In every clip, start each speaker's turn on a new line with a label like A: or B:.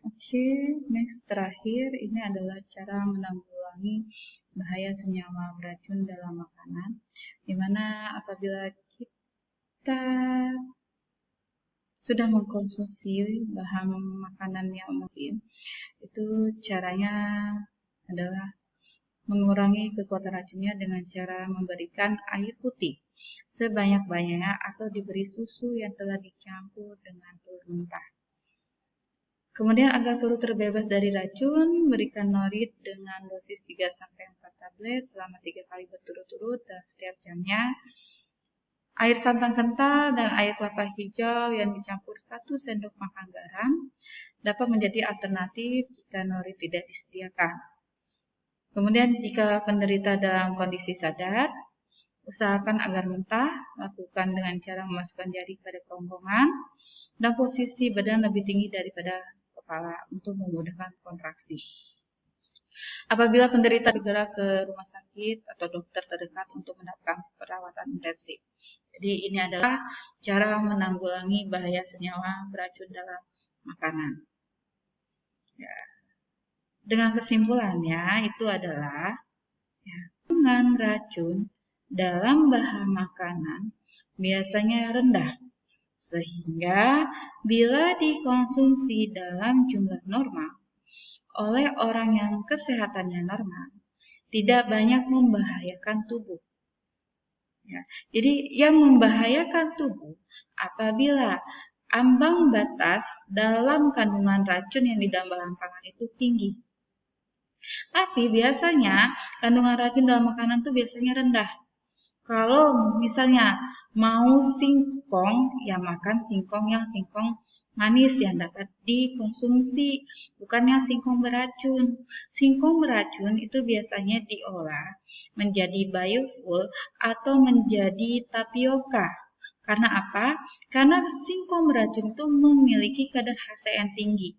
A: Oke, next terakhir ini adalah cara menanggulangi bahaya senyawa beracun dalam makanan, di mana apabila kita sudah mengkonsumsi bahan makanan yang asin, itu caranya adalah mengurangi kekuatan racunnya dengan cara memberikan air putih sebanyak-banyaknya atau diberi susu yang telah dicampur dengan telur mentah. Kemudian agar perut terbebas dari racun, berikan norit dengan dosis 3-4 tablet selama 3 kali berturut-turut dan setiap jamnya. Air santan kental dan air kelapa hijau yang dicampur 1 sendok makan garam dapat menjadi alternatif jika norit tidak disediakan. Kemudian jika penderita dalam kondisi sadar, usahakan agar mentah, lakukan dengan cara memasukkan jari pada kerongkongan dan posisi badan lebih tinggi daripada kepala untuk memudahkan kontraksi. Apabila penderita segera ke rumah sakit atau dokter terdekat untuk mendapatkan perawatan intensif. Jadi ini adalah cara menanggulangi bahaya senyawa beracun dalam makanan. Ya. Dengan kesimpulannya itu adalah kandungan racun dalam bahan makanan biasanya rendah, sehingga bila dikonsumsi dalam jumlah normal oleh orang yang kesehatannya normal, tidak banyak membahayakan tubuh. Ya, jadi yang membahayakan tubuh apabila ambang batas dalam kandungan racun yang di dalam bahan pangan itu tinggi. Tapi biasanya kandungan racun dalam makanan itu biasanya rendah. Kalau misalnya mau singkong, ya makan singkong yang singkong manis yang dapat dikonsumsi, bukannya singkong beracun. Singkong beracun itu biasanya diolah menjadi biofuel atau menjadi tapioka. Karena apa? Karena singkong beracun itu memiliki kadar HCl yang tinggi.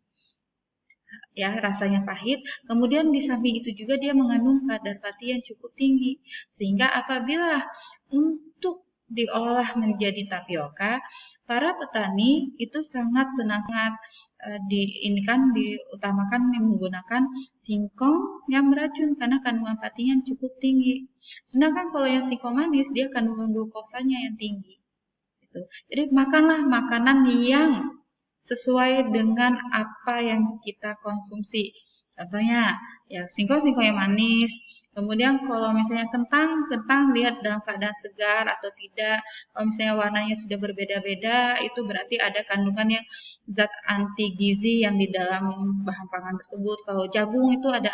A: Ya, rasanya pahit. Kemudian di samping itu juga dia mengandung kadar pati yang cukup tinggi. Sehingga apabila untuk diolah menjadi tapioka, para petani itu sangat senang-sengat diutamakan menggunakan singkong yang beracun karena kandungan patinya cukup tinggi. Sedangkan kalau yang singkong manis dia kandungan glukosanya yang tinggi. Gitu. Jadi makanlah makanan yang sesuai dengan apa yang kita konsumsi. Contohnya, ya singkong yang manis. Kemudian kalau misalnya kentang lihat dalam keadaan segar atau tidak. Kalau misalnya warnanya sudah berbeda-beda, itu berarti ada kandungannya zat anti gizi yang di dalam bahan pangan tersebut. Kalau jagung itu ada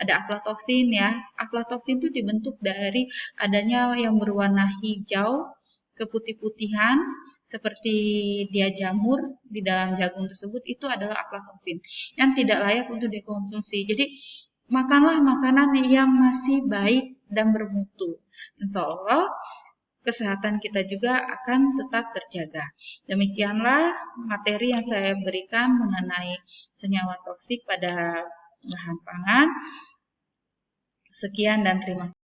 A: aflatoksin ya. Aflatoksin itu dibentuk dari adanya yang berwarna hijau keputih-putihan seperti dia jamur di dalam jagung tersebut itu adalah aflatoksin yang tidak layak untuk dikonsumsi. Jadi makanlah makanan yang masih baik dan bermutu. Insya Allah kesehatan kita juga akan tetap terjaga. Demikianlah materi yang saya berikan mengenai senyawa toksik pada bahan pangan. Sekian dan terima kasih.